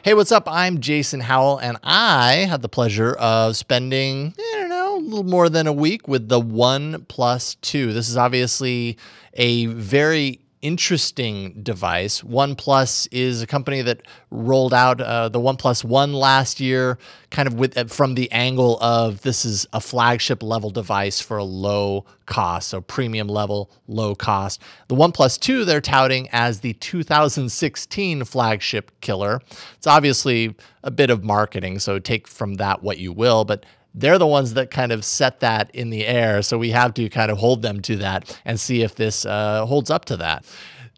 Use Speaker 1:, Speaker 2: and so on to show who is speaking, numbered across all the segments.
Speaker 1: Hey, what's up? I'm Jason Howell, and I had the pleasure of spending, a little more than a week with the OnePlus 2. This is obviously a very interesting device. OnePlus is a company that rolled out the OnePlus One last year, kind of with from the angle of this is a flagship level device for a low cost, so premium level, low cost. The OnePlus 2 they're touting as the 2016 flagship killer. It's obviously a bit of marketing, so take from that what you will, but they're the ones that kind of set that in the air, so we have to kind of hold them to that and see if this holds up to that.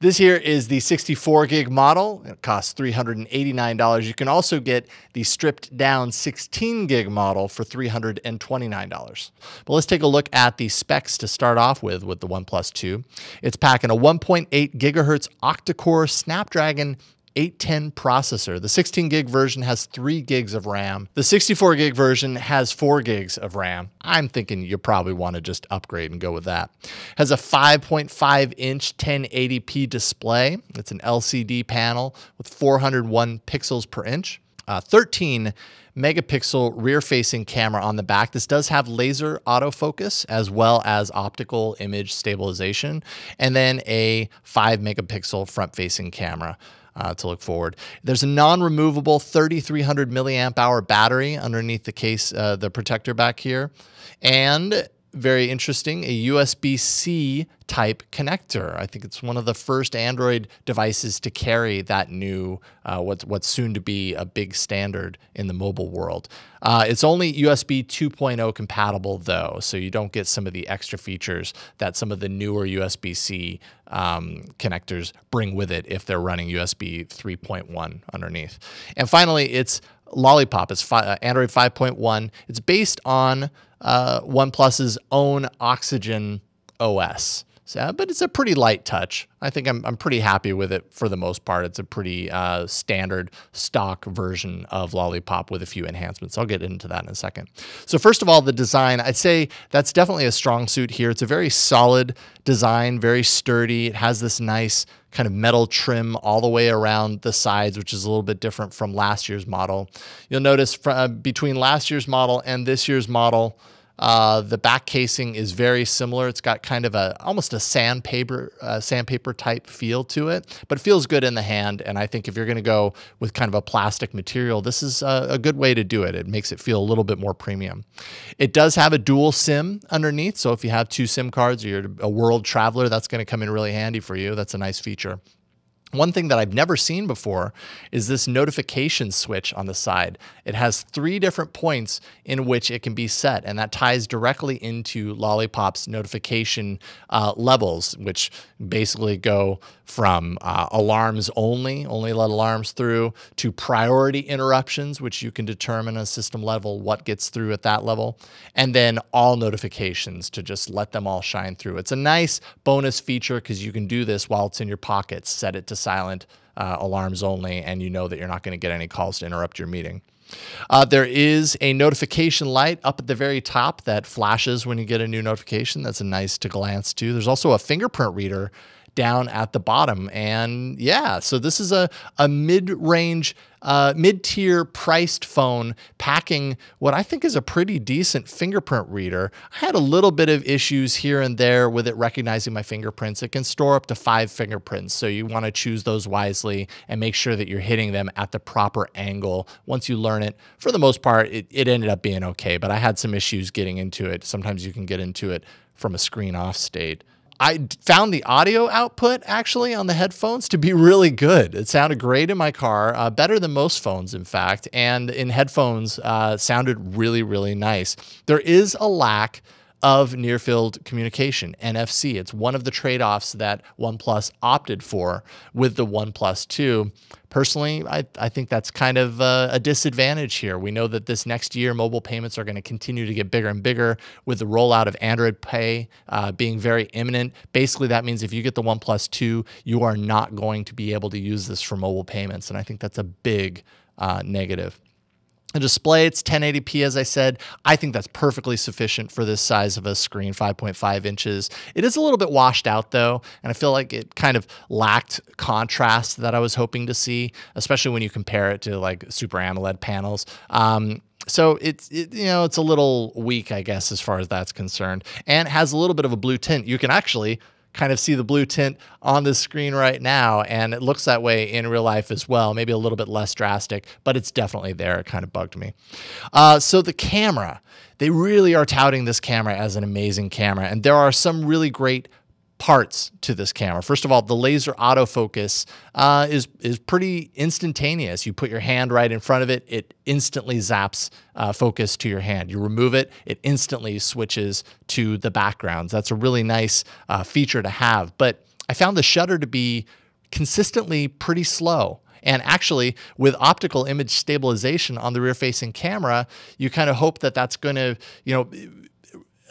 Speaker 1: This here is the 64 gig model. It costs $389. You can also get the stripped down 16 gig model for $329. But let's take a look at the specs to start off with the OnePlus 2. It's packing a 1.8 gigahertz octa-core Snapdragon 810 processor. The 16 gig version has 3 gigs of RAM. The 64 gig version has 4 gigs of RAM. I'm thinking you probably want to just upgrade and go with that. Has a 5.5 inch 1080p display. It's an LCD panel with 401 pixels per inch. 13 megapixel rear-facing camera on the back. This does have laser autofocus as well as optical image stabilization, and then a 5 megapixel front-facing camera. To look forward. There's a non-removable 3,300 milliamp hour battery underneath the case, the protector back here, and very interesting, a USB-C type connector. I think it's one of the first Android devices to carry that new, what's soon to be a big standard in the mobile world. It's only USB 2.0 compatible though, so you don't get some of the extra features that some of the newer USB-C connectors bring with it if they're running USB 3.1 underneath. And finally, it's Lollipop. It's Android 5.1. It's based on OnePlus's own Oxygen OS. So, but it's a pretty light touch. I think I'm pretty happy with it for the most part. It's a pretty standard stock version of Lollipop with a few enhancements. I'll get into that in a second. So first of all, the design, I'd say that's definitely a strong suit here. It's a very solid design, very sturdy. It has this nice kind of metal trim all the way around the sides, which is a little bit different from last year's model. You'll notice between last year's model and this year's model, the back casing is very similar. It's got kind of almost a sandpaper type feel to it, but it feels good in the hand. And I think if you're going to go with kind of a plastic material, this is a good way to do it. It makes it feel a little bit more premium. It does have a dual SIM underneath. So if you have 2 SIM cards or you're a world traveler, that's going to come in really handy for you. That's a nice feature. One thing that I've never seen before is this notification switch on the side. It has 3 different points in which it can be set, and that ties directly into Lollipop's notification levels, which basically go from alarms only let alarms through, to priority interruptions, which you can determine at a system level what gets through at that level, and then all notifications to just let them all shine through. It's a nice bonus feature because you can do this while it's in your pocket, set it to silent, alarms only, and you know that you're not going to get any calls to interrupt your meeting. There is a notification light up at the very top that flashes when you get a new notification. That's a nice to glance to. There's also a fingerprint reader down at the bottom. And yeah, so this is a mid-range, mid-tier priced phone packing what I think is a pretty decent fingerprint reader. I had a little bit of issues here and there with it recognizing my fingerprints. It can store up to 5 fingerprints, so you want to choose those wisely and make sure that you're hitting them at the proper angle. Once you learn it, for the most part, it ended up being okay, but I had some issues getting into it. Sometimes you can get into it from a screen off state. I found the audio output actually on the headphones to be really good. It sounded great in my car, better than most phones, in fact, and in headphones sounded really, really nice. There is a lack of near-field communication, NFC. It's one of the trade-offs that OnePlus opted for with the OnePlus 2. Personally, I think that's kind of a disadvantage here. We know that this next year, mobile payments are going to continue to get bigger and bigger with the rollout of Android Pay being very imminent. Basically, that means if you get the OnePlus 2, you are not going to be able to use this for mobile payments, and I think that's a big negative. The display, it's 1080p, as I said. I think that's perfectly sufficient for this size of a screen, 5.5 inches. It is a little bit washed out, though, and I feel like it kind of lacked contrast that I was hoping to see, especially when you compare it to like Super AMOLED panels. So it's a little weak, I guess, as far as that's concerned, and it has a little bit of a blue tint. You can actually kind of see the blue tint on the screen right now, and it looks that way in real life as well. Maybe a little bit less drastic, but it's definitely there. It kind of bugged me. So the camera, they really are touting this camera as an amazing camera, and there are some really great parts to this camera. First of all, the laser autofocus is pretty instantaneous. You put your hand right in front of it, it instantly zaps focus to your hand. You remove it, it instantly switches to the backgrounds. That's a really nice feature to have. But I found the shutter to be consistently pretty slow. And actually, with optical image stabilization on the rear-facing camera, you kind of hope that that's going to,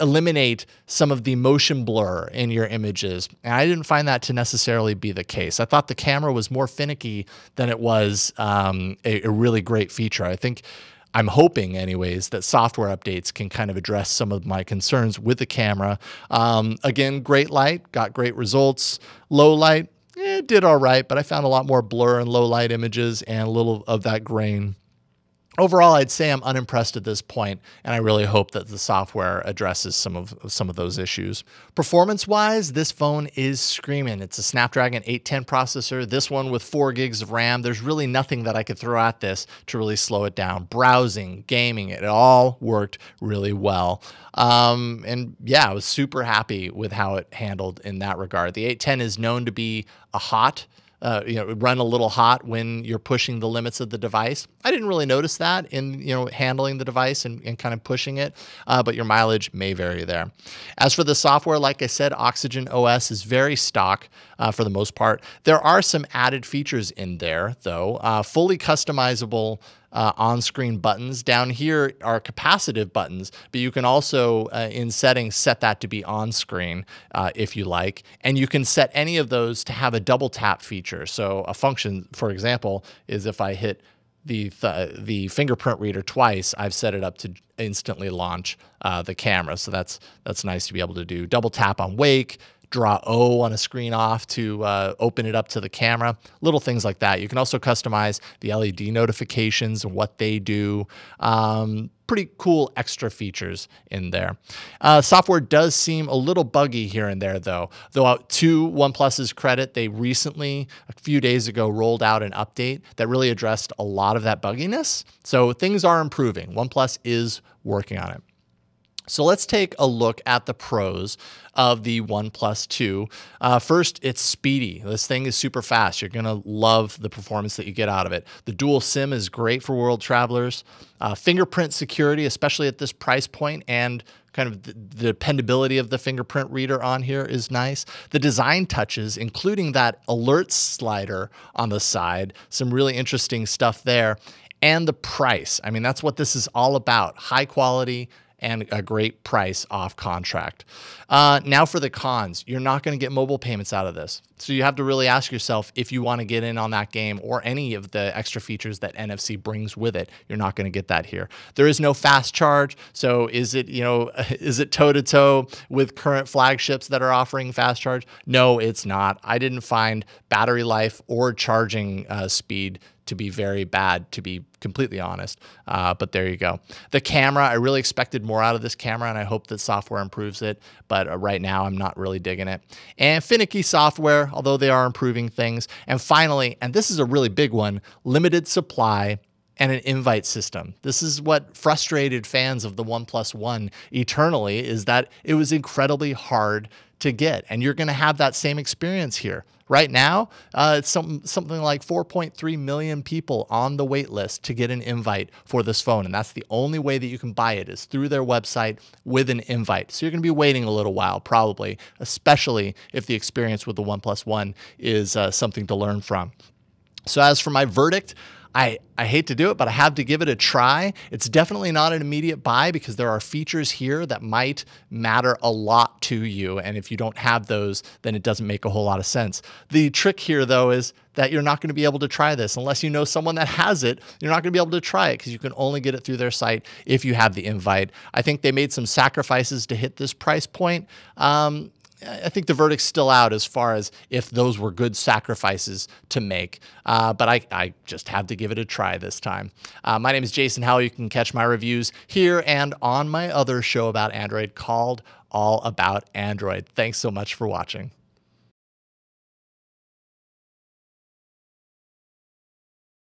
Speaker 1: eliminate some of the motion blur in your images. And I didn't find that to necessarily be the case. I thought the camera was more finicky than it was a really great feature. I'm hoping anyways that software updates can kind of address some of my concerns with the camera. Again, great light, got great results. Low light, it did all right, but I found a lot more blur in low light images and a little of that grain. Overall, I'd say I'm unimpressed at this point, and I really hope that the software addresses some of those issues. Performance-wise, this phone is screaming. It's a Snapdragon 810 processor, this one with 4 gigs of RAM. There's really nothing that I could throw at this to really slow it down. Browsing, gaming, it all worked really well. And yeah, I was super happy with how it handled in that regard. The 810 is known to be a hot run a little hot when you're pushing the limits of the device. I didn't really notice that in, handling the device and kind of pushing it, but your mileage may vary there. As for the software, like I said, Oxygen OS is very stock for the most part. There are some added features in there, though. Fully customizable on-screen buttons. Down here are capacitive buttons, but you can also, in settings, set that to be on-screen if you like. And you can set any of those to have a double tap feature. So a function, for example, is if I hit the fingerprint reader twice, I've set it up to instantly launch the camera. So that's nice to be able to do. Double tap on wake, draw O on a screen off to open it up to the camera, little things like that. You can also customize the LED notifications and what they do. Pretty cool extra features in there. Software does seem a little buggy here and there, though. To OnePlus's credit, they recently, a few days ago, rolled out an update that really addressed a lot of that bugginess. So things are improving. OnePlus is working on it. So let's take a look at the pros of the OnePlus 2. First, it's speedy. This thing is super fast. You're going to love the performance that you get out of it. The dual SIM is great for world travelers. Fingerprint security, especially at this price point, and kind of the dependability of the fingerprint reader on here is nice. The design touches, including that alert slider on the side, some really interesting stuff there. And the price. I mean, that's what this is all about. High quality and a great price off contract. Now for the cons. You're not going to get mobile payments out of this. So you have to really ask yourself if you want to get in on that game or any of the extra features that NFC brings with it. You're not going to get that here. There is no fast charge. So is it toe-to-toe with current flagships that are offering fast charge? No, it's not. I didn't find battery life or charging speed to be very bad, to be completely honest. But there you go. The camera, I really expected more out of this camera, and I hope that software improves it. But right now, I'm not really digging it. And finicky software, although they are improving things. And finally, and this is a really big one, limited supply and an invite system. This is what frustrated fans of the OnePlus One eternally, is that it was incredibly hard to get. And you're going to have that same experience here. Right now, it's something like 4.3 million people on the wait list to get an invite for this phone. And that's the only way that you can buy it, is through their website with an invite. So you're going to be waiting a little while, probably, especially if the experience with the OnePlus One is something to learn from. So as for my verdict, I hate to do it, but I have to give it a try. It's definitely not an immediate buy because there are features here that might matter a lot to you. And if you don't have those, then it doesn't make a whole lot of sense. The trick here, though, is that you're not going to be able to try this unless you know someone that has it. You're not going to be able to try it because you can only get it through their site if you have the invite. I think they made some sacrifices to hit this price point. I think the verdict's still out as far as if those were good sacrifices to make. But I just have to give it a try this time. My name is Jason Howell. You can catch my reviews here and on my other show about Android called All About Android. Thanks so much for watching.